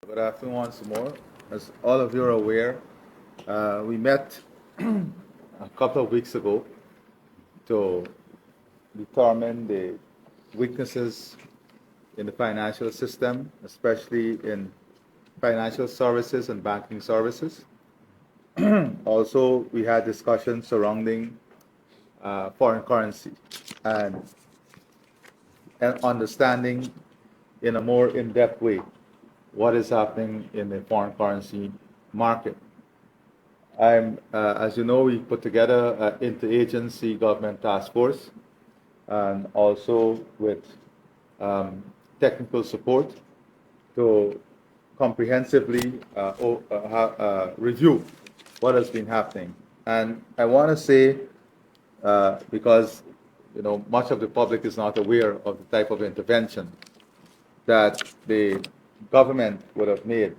Good afternoon once more. As all of you are aware, we met a couple of weeks ago to determine the weaknesses in the financial system, especially in financial services and banking services. Also, we had discussions surrounding foreign currency and, understanding in a more in-depth way what is happening in the foreign currency market. As you know, we put together an interagency government task force and also with technical support to comprehensively review what has been happening. And I want to say, because much of the public is not aware of the type of intervention that the government would have made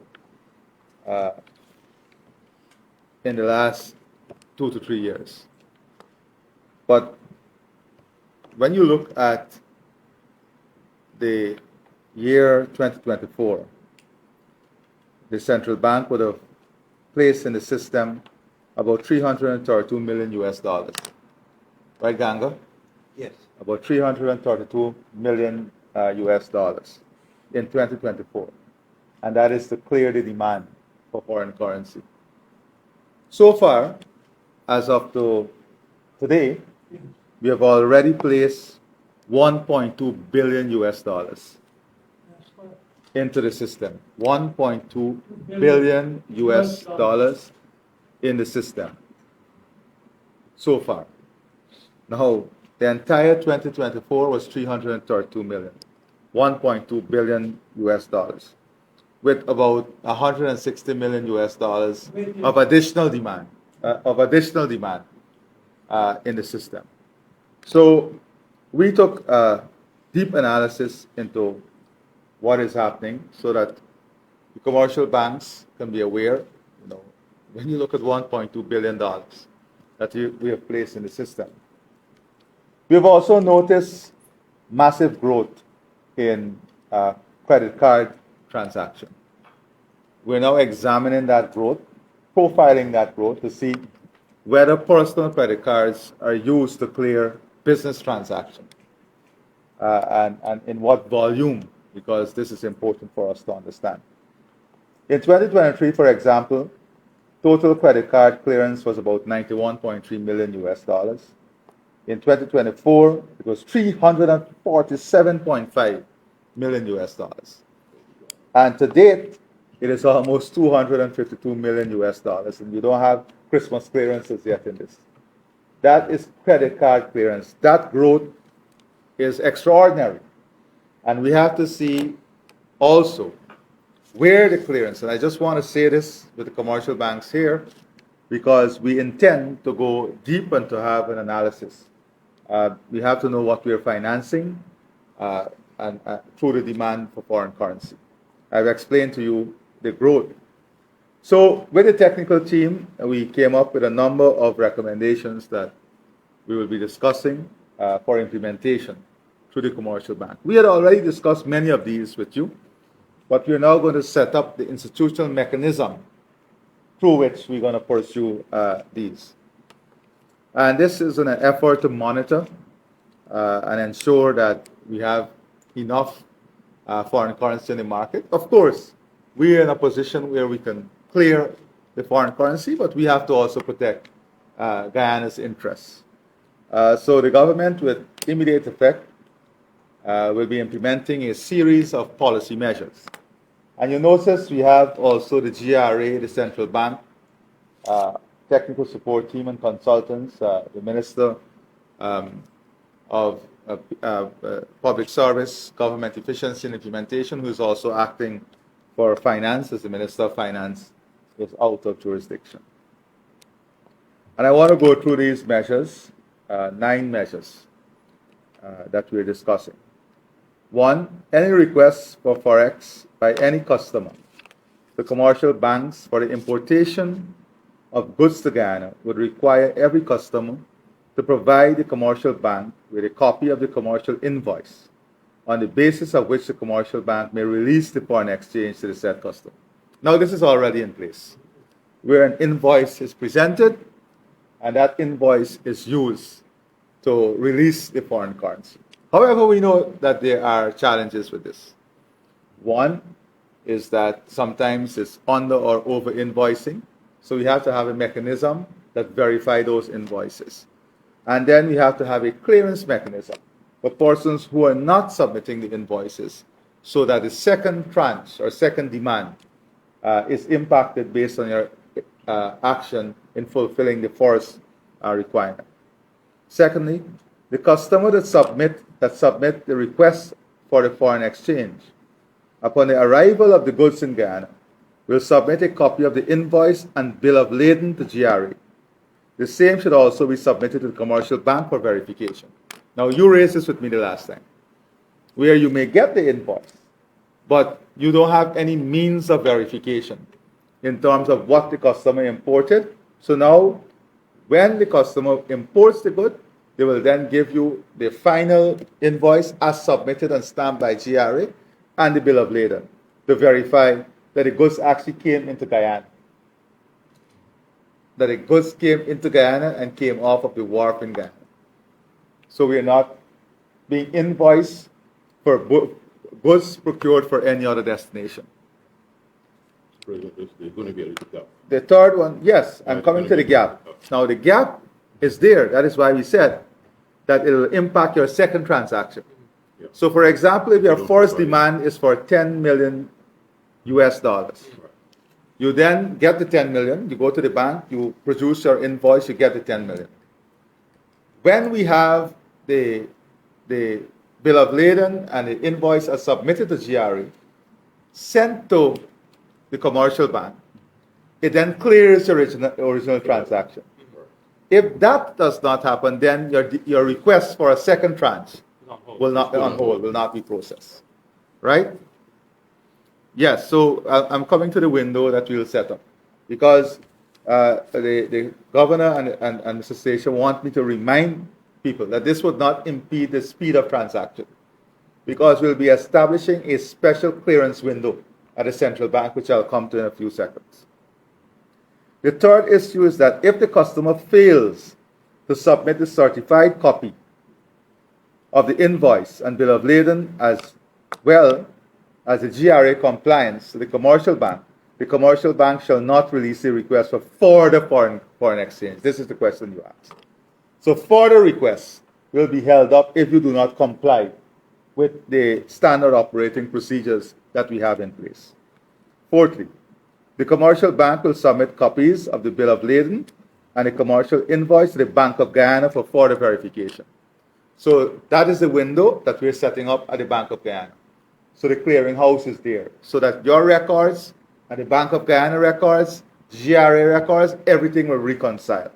in the last 2 to 3 years. But when you look at the year 2024, the central bank would have placed in the system about 332 million US dollars. Right, Ganga? Yes. About 332 million US dollars in 2024. And that is to clear the demand for foreign currency. So far, as of today, we have already placed 1.2 billion US dollars into the system. 1.2 billion US dollars in the system so far. Now, the entire 2024 was 332 million. 1.2 billion US dollars, with about 160 million US dollars of additional demand, in the system. So we took a deep analysis into what is happening so that the commercial banks can be aware, when you look at $1.2 billion that we have placed in the system. We've also noticed massive growth in credit card transaction. We're now examining that growth, profiling that growth to see whether personal credit cards are used to clear business transactions and in what volume, because this is important for us to understand. In 2023, for example, total credit card clearance was about 91.3 million US dollars. In 2024, it was 347.5 million US dollars. And to date, it is almost 252 million US dollars, and you don't have Christmas clearances yet in this. That is credit card clearance. That growth is extraordinary. And we have to see also where the clearance, and I just want to say this with the commercial banks here, because we intend to go deep and to have an analysis. We have to know what we are financing and through the demand for foreign currency. I've explained to you the growth. So with the technical team, we came up with a number of recommendations that we will be discussing for implementation through the commercial bank. We had already discussed many of these with you, but we're now going to set up the institutional mechanism through which we're going to pursue these. And this is an effort to monitor and ensure that we have enough foreign currency in the market. Of course, we're in a position where we can clear the foreign currency, but we have to also protect Guyana's interests. So the government, with immediate effect, will be implementing a series of policy measures. And you notice we have also the GRA, the central bank, technical support team and consultants, the Minister of Public Service, Government Efficiency and Implementation, who is also acting for finance, as the Minister of Finance is out of jurisdiction. And I want to go through these measures, 9 measures that we're discussing. 1, any requests for Forex by any customer to commercial banks for the importation of goods to Guyana would require every customer to provide the commercial bank with a copy of the commercial invoice on the basis of which the commercial bank may release the foreign exchange to the said customer. Now, this is already in place, where an invoice is presented, and that invoice is used to release the foreign currency. However, we know that there are challenges with this. One is that sometimes it's under or over invoicing, so we have to have a mechanism that verify those invoices. And then we have to have a clearance mechanism for persons who are not submitting the invoices, so that the second tranche or second demand is impacted based on your action in fulfilling the first requirement. Secondly, the customer that submit the request for the foreign exchange, upon the arrival of the goods in Guyana, will submit a copy of the invoice and bill of lading to GRA. The same should also be submitted to the commercial bank for verification. Now, you raised this with me the last time, where you may get the invoice, but you don't have any means of verification in terms of what the customer imported. So now, when the customer imports the good, they will then give you the final invoice as submitted and stamped by GRA and the bill of lading to verify that the goods actually came into Guyana. That the goods came into Guyana and came off of the wharf in Guyana. So we are not being invoiced for goods procured for any other destination. There's going to be a gap. The third one, yes, I'm coming to the gap. Now the gap is there. That is why we said that it will impact your second transaction. Yeah. So for example, if your first demand is for 10 million US dollars, you then get the 10 million, you go to the bank, you produce your invoice, you get the 10 million. When we have the bill of lading and the invoice are submitted to GRA, sent to the commercial bank, it then clears the original transaction. If that does not happen, then your request for a second tranche will not be processed. Right? Yes, so I'm coming to the window that we'll set up, because the governor and Mr. Station want me to remind people that this would not impede the speed of transaction, because we'll be establishing a special clearance window at the central bank, which I'll come to in a few seconds. The third issue is that if the customer fails to submit the certified copy of the invoice and bill of lading as well as the GRA compliance to the commercial bank shall not release the request for further foreign exchange. This is the question you asked. So further requests will be held up if you do not comply with the standard operating procedures that we have in place. Fourthly, the commercial bank will submit copies of the bill of lading and a commercial invoice to the Bank of Guyana for further verification. So that is the window that we're setting up at the Bank of Guyana. So the clearinghouse is there, so that your records and the Bank of Guyana records, GRA records, everything will reconcile.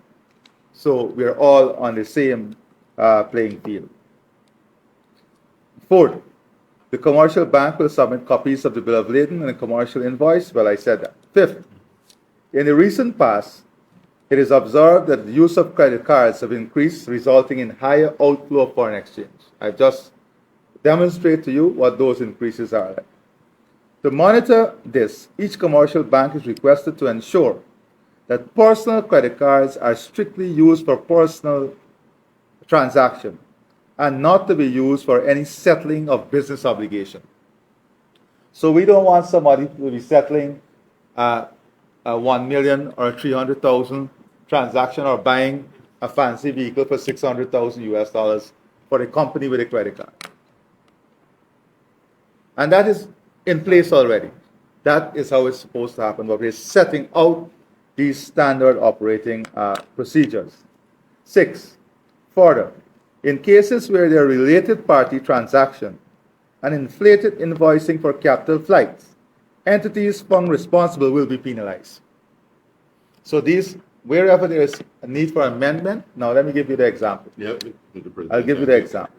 So we're all on the same playing field. Fourth, the commercial bank will submit copies of the bill of lading and a commercial invoice. Well, I said that. Fifth, in the recent past, it is observed that the use of credit cards have increased, resulting in higher outflow of foreign exchange. I've just demonstrated to you what those increases are like. To monitor this, each commercial bank is requested to ensure that personal credit cards are strictly used for personal transaction and not to be used for any settling of business obligation. So we don't want somebody to be settling a 1 million or 300,000 transaction or buying a fancy vehicle for 600,000 US dollars for a company with a credit card. And that is in place already. That is how it's supposed to happen, but we're setting out these standard operating procedures. 6, further, in cases where there are related party transaction and inflated invoicing for capital flights, entities found responsible will be penalized. So these, wherever there is a need for amendment, now let me give you the example. Yeah, I'll give you the example.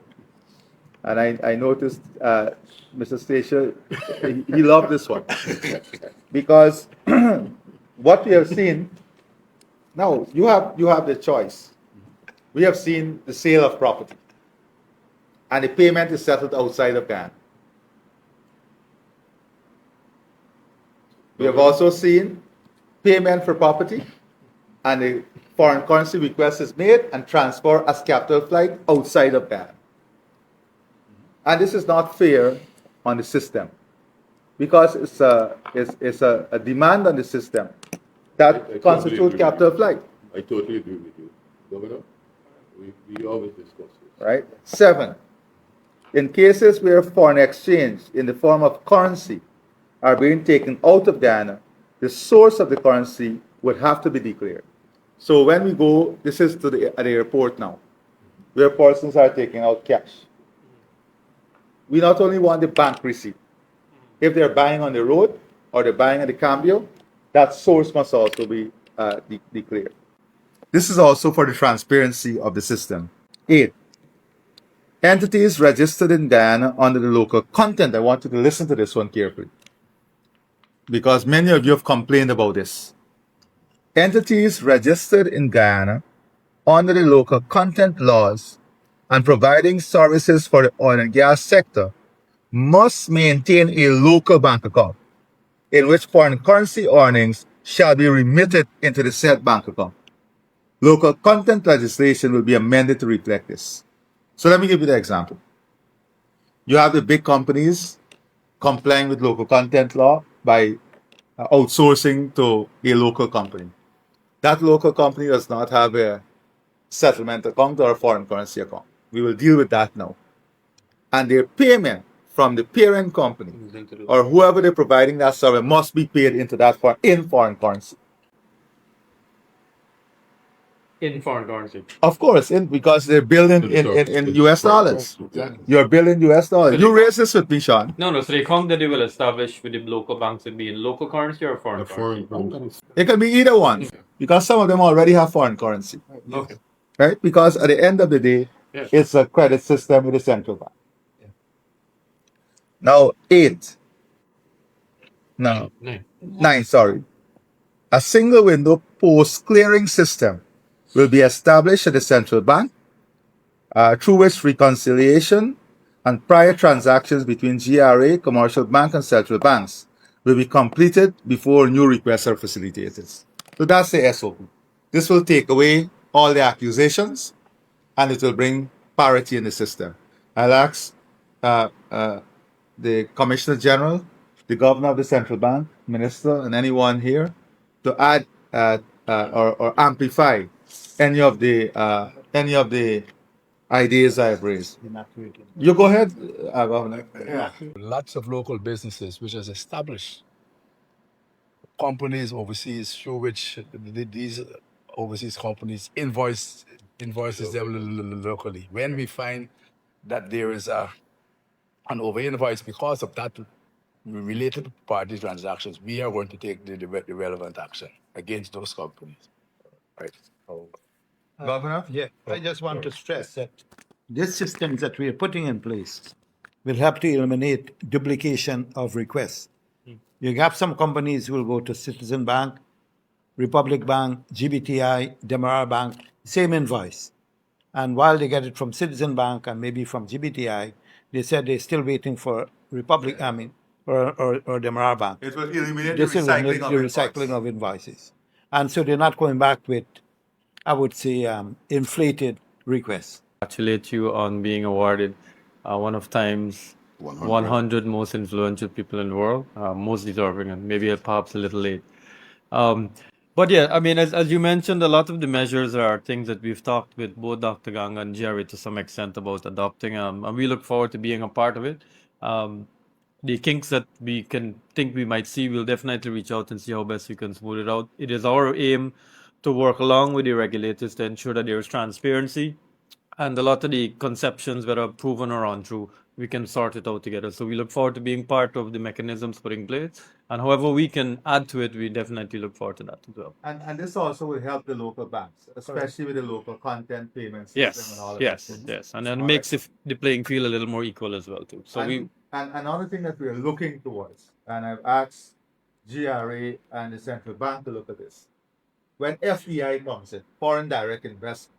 And I noticed Mr. Stacia, he loved this one. Because what we have seen, now you have the choice. We have seen the sale of property. and the payment is settled outside of Ghana. We have also seen payment for property and a foreign currency request is made and transferred as capital flight outside of Ghana. And this is not fair on the system because it's a demand on the system that constitutes capital flight. I totally agree with you. Governor, we always discuss this. Right? 7. In cases where foreign exchange in the form of currency are being taken out of Ghana, the source of the currency would have to be declared. So when we go, this is at the airport now, where persons are taking out cash. We not only want the bank receipt. If they're buying on the road or they're buying at the cambio, that source must also be declared. This is also for the transparency of the system. 8. Entities registered in Guyana under the local content. I want you to listen to this one carefully, because many of you have complained about this. Entities registered in Guyana under the local content laws and providing services for the oil and gas sector must maintain a local bank account in which foreign currency earnings shall be remitted into the said bank account. Local content legislation will be amended to reflect this. So let me give you the example. You have the big companies complying with local content law by outsourcing to a local company. That local company does not have a settlement account or a foreign currency account. We will deal with that now. And their payment from the parent company or whoever they're providing that service must be paid into that in foreign currency. In foreign currency. Of course, because they're billing in US dollars. Exactly. You're billing US dollars. You raise this with me, Sean. No. So the account that they will establish with the local banks would be in local currency or foreign currency? It can be either one, because some of them already have foreign currency. Okay. Right? Because at the end of the day, it's a credit system with the central bank. Now, 8. No. 9, sorry. A single window post clearing system will be established at the central bank through which reconciliation and prior transactions between GRA, commercial bank, and central banks will be completed before new requests are facilitated. So that's the SOP. This will take away all the accusations and it will bring parity in the system. I'll ask the Commissioner General, the Governor of the Central Bank, Minister, and anyone here to add or amplify any of the ideas I've raised. You go ahead, Governor. Lots of local businesses which has established companies overseas through which these overseas companies invoices them locally. When we find that there is an over invoice because of that related party transactions, we are going to take the relevant action against those companies. Right. Governor? Yeah, I just want to stress that these systems that we are putting in place will help to eliminate duplication of requests. You have some companies who will go to Citizen Bank, Republic Bank, GBTI, Demerara Bank, same invoice. And while they get it from Citizen Bank and maybe from GBTI, they said they're still waiting for Republic, or Demerara Bank. It will eliminate the This will eliminate the recycling of invoices. And so they're not going back with, I would say, inflated requests. Congratulate you on being awarded one of Time's 100 most influential people in the world, most deserving, and maybe perhaps a little late. But yeah, I mean, as you mentioned, a lot of the measures are things that we've talked with both Dr. Ganga and Jerry to some extent about adopting, and we look forward to being a part of it. The kinks that we can think we might see, we'll definitely reach out and see how best we can smooth it out. It is our aim to work along with the regulators to ensure that there is transparency, and a lot of the conceptions, whether proven or untrue, we can sort it out together. So we look forward to being part of the mechanisms put in place, and however we can add to it, we definitely look forward to that as well. And this also will help the local banks, especially with the local content payment system and all of that. Yes, and then makes the playing field a little more equal as well too. So and another thing that we're looking towards, and I've asked GRA and the central bank to look at this. When FDI comes in, foreign direct investment,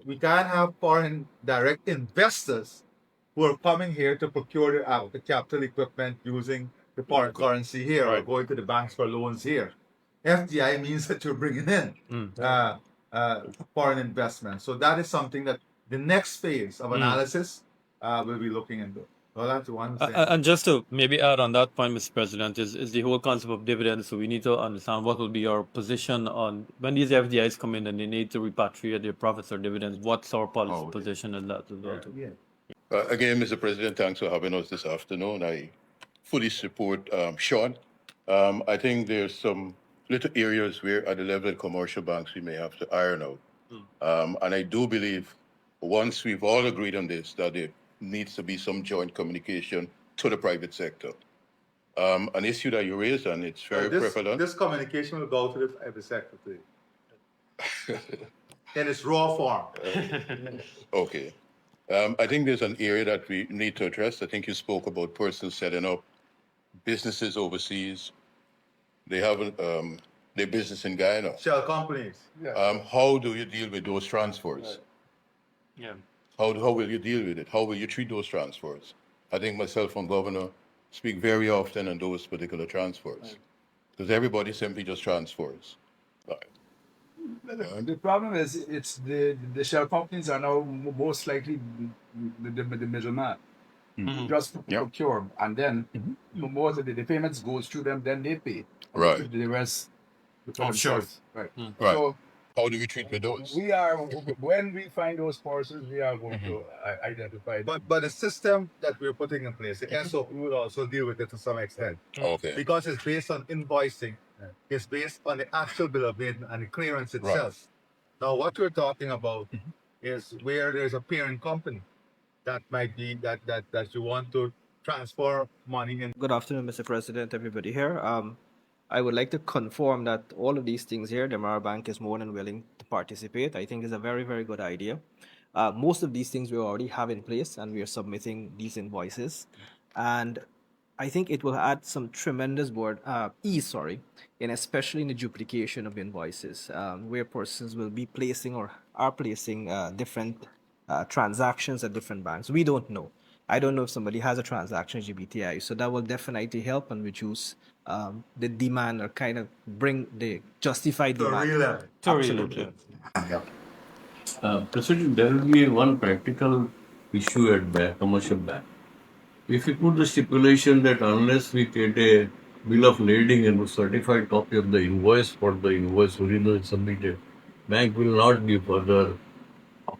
we can't have foreign direct investors who are coming here to procure the capital equipment using the foreign currency here or Right. going to the banks for loans here. FDI means that you're bringing in foreign investment. So that is something that the next phase of analysis will be looking into. Well, that's one thing. And just to maybe add on that point, Mr. President, is the whole concept of dividends. So we need to understand what will be our position on when these FDIs come in and they need to repatriate their profits or dividends. What's our policy position on that as well? Too? Again, Mr. President, thanks for having us this afternoon. I fully support Sean. I think there's some little areas where at the level of commercial banks we may have to iron out. And I do believe once we've all agreed on this, that there needs to be some joint communication to the private sector. An issue that you raised, and it's very prevalent. This communication will go to the private sector too. In its raw form. Okay. I think there's an area that we need to address. I think you spoke about persons setting up businesses overseas. They have their business in Guyana. Shell companies. How do you deal with those transfers? Yeah. How will you deal with it? How will you treat those transfers? I think myself and Governor speak very often on those particular transfers. Because everybody simply just transfers. The problem is, it's the shell companies are now most likely the middleman. Just procure, and then most of the payments goes through them, then they pay. Right. The rest. Offshore. Right. Right. So how do we treat with those? we are, when we find those persons, we are going to identify them. But the system that we're putting in place, the SOP will also deal with it to some extent. Okay. Because it's based on invoicing, it's based on the actual bill of lading and the clearance itself. Now, what we're talking about is where there's a parent company that might be that you want to transfer money in. Good afternoon, Mr. President, everybody here. I would like to confirm that all of these things here, the Mara Bank is more than willing to participate. I think it's a very, very good idea. Most of these things we already have in place, and we are submitting these invoices. And I think it will add some tremendous ease, in especially in the duplication of invoices, where persons will be placing or are placing different transactions at different banks. We don't know. I don't know if somebody has a transaction in GBTI, so that will definitely help and reduce the demand or kind of bring the justified demand. real level. Absolutely. President, there will be one practical issue at the commercial bank. If we put the stipulation that unless we get a bill of lading and a certified copy of the invoice for the invoice originally submitted, bank will not give further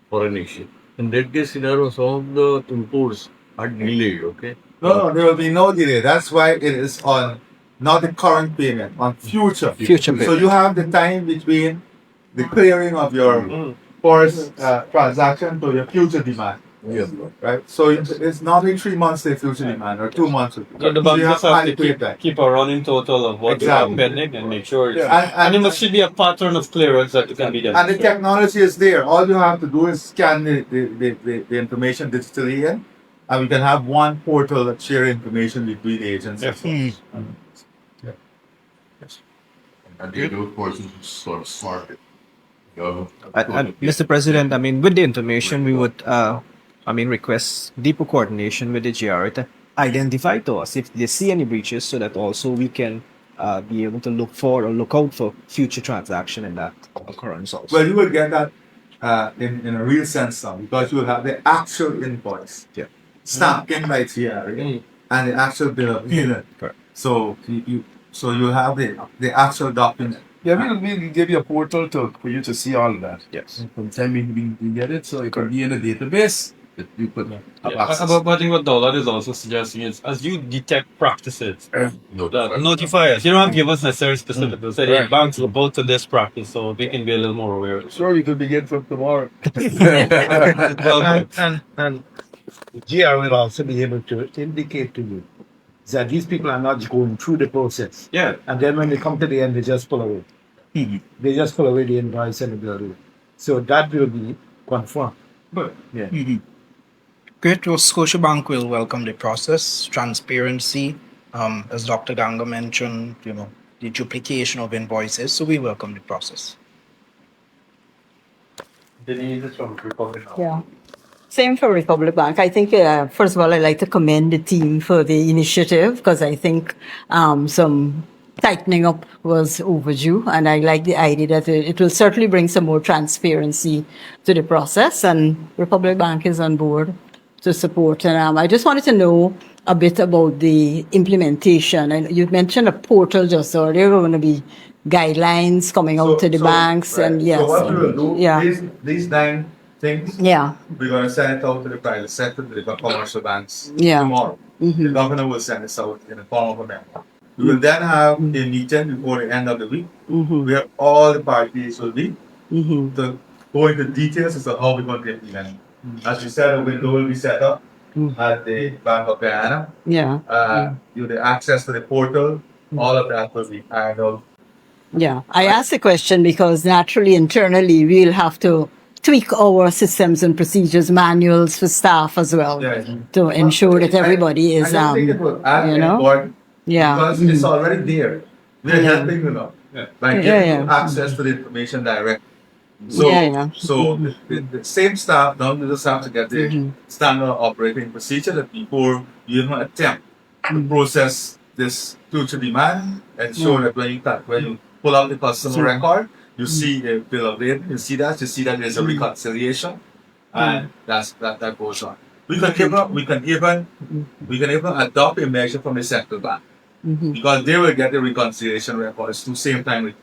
foreign exchange. In that case scenario, some of the imports are delayed, okay? No, there will be no delay. That's why it is on not the current payment, on future. Future payment. So you have the time between the clearing of your first transaction to your future demand. Yes. Right? So it's not in 3 months the future demand or 2 months. So the So bank you just have have to adequate time. keep a running total of what Exactly. is pending and make sure it's, And and it must should be a pattern of clearance that can be done. the technology is there. All you have to do is scan the information digitally in, and we can have one portal that share information between the agencies. And those persons sort of smart. And Mr. President, I mean, with the information, we would, request deeper coordination with the GRA to identify to us if they see any breaches, so that also we can be able to look for or look out for future transaction in that occurrence also. Well, you will get that in a real sense now, because you will have the actual invoice stamped in by GRA and the actual bill of lading. Correct. So you have the actual document. Yeah, we'll give you a portal for you to see all of that. Yes. From the time we get it, so it can be in a database that you could have access. But I think what Dawlad is also suggesting is, as you detect practices, notify us. You don't have to give us necessary specifics. Say, hey, banks will go to this practice, so we can be a little more aware. Sure, we could begin from tomorrow. And GR will also be able to indicate to you that these people are not going through the process. Yeah. And then when they come to the end, they just pull away. They just pull away the invoice and the bill. So that will be confirmed. But Great. Well, Scotiabank will welcome the process, transparency, as Dr. Ganga mentioned, the duplication of invoices. So we welcome the process. Denise is from Republic. Yeah. Same for Republic Bank. I think, first of all, I'd like to commend the team for the initiative because I think some tightening up was overdue. And I like the idea that it will certainly bring some more transparency to the process. And Republic Bank is on board to support. And I just wanted to know a bit about the implementation. And you mentioned a portal just earlier. There are going to be guidelines coming out to the banks. Right. And yes. So what we will do, Yeah. these 9 things, Yeah. we're going to send it out to the private sector, to the commercial banks Yeah. tomorrow. The governor will send us out in the form of a memo. We will then have a meeting before the end of the week where all the parties will be to go into details as to how we're going to implement it. As you said, a window will be set up at the Bank of Guyana. Yeah. The access to the portal, all of that will be ironed out. Yeah, I asked the question because naturally, internally, we'll have to tweak our systems and procedures, manuals for staff as well, Yeah. to ensure that everybody is, I don't think it will add you any know, burden yeah, because it's already there. We're helping you now by Yeah, giving yeah. you access to the information direct. So, Yeah. the same staff now you just have to get the standard operating procedure that before you even attempt to process this future demand, ensure that when you pull out the customer record, you see a bill of lading, you see that there's a reconciliation, and that goes on. We can even adopt a measure from the central bank because they will get the reconciliation records to same time with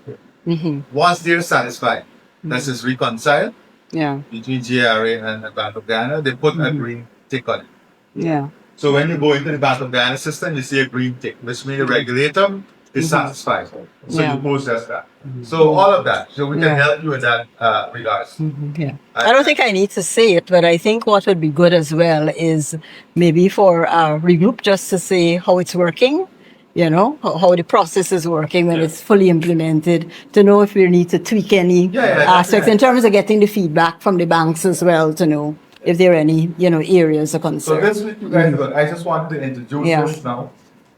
you. Once they're satisfied, this is reconciled yeah, between GRA and the Bank of Guyana, they put a green tick on it. yeah, So when you go into the Bank of Guyana system, you see a green tick, which means the regulator is satisfied. So Yeah. you process that. So all of that. So we can Yeah. help you in that regards. yeah. I don't think I need to say it, but I think what would be good as well is maybe for our regroup just to say how it's working, you know, how the process is working when it's fully implemented, to know if we need to tweak any aspects in terms of getting the feedback from the banks as well, to know if there are any, areas of So concern. this week you guys got, I just wanted to introduce Yeah. this now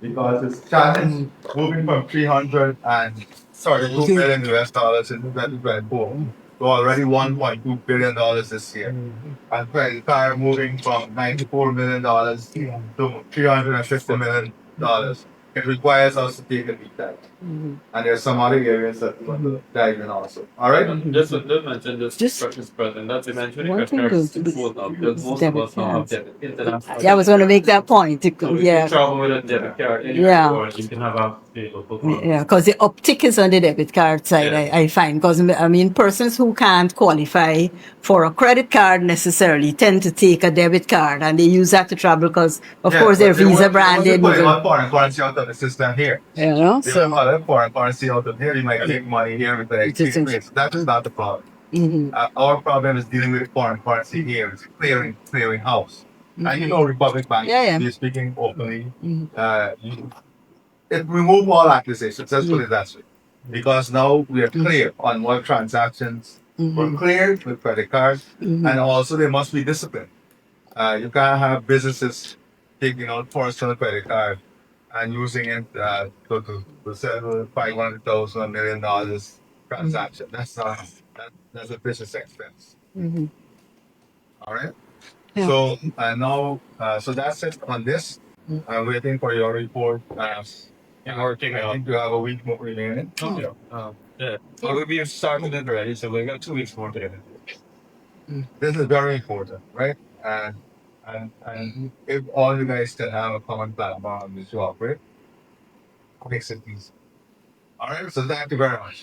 because it's challenge moving from 2 million US dollars in 2024 to already $1.2 billion this year. And credit card moving from $94 million to $350 million. It requires us to take a deep dive. And there's some other areas that we want to dive in also. All right? Just to mention this Mr. President, that's eventually One thing credit to- cards both up because most of us now have debit international. Yeah, I was going to make that point. So if you Yeah. travel with a debit card anywhere Yeah. or you can have a local card. Yeah, because the uptick is on the debit card side, Yeah. I find. Because, persons who can't qualify for a credit card necessarily tend to take a debit card and they use that to travel because, of course, they're Visa branded. Putting one foreign currency out of the system here. You know, They so. have other foreign currency out of here. You might make money here with the exchange rate. So that is not the problem. Our problem is dealing with foreign currency here. It's clearing house. And you know, Republic Bank, Yeah. we're speaking openly. It removed all accusations. Let's put it that way. Because now we are clear on what transactions were cleared with credit cards, and also there must be discipline. You can't have businesses taking out personal credit card and using it to settle $500,000, $1 million transaction. That's not that's a business expense. All right. Yeah. So now, so that's it on this. I'm waiting for your report. And working I out. think you have a week more remaining. Yeah. Well, we've started it already, so we've got 2 weeks more to do. This is very important, right? And if all you guys can have a common platform to operate, makes it easy. All right. So thank you very much.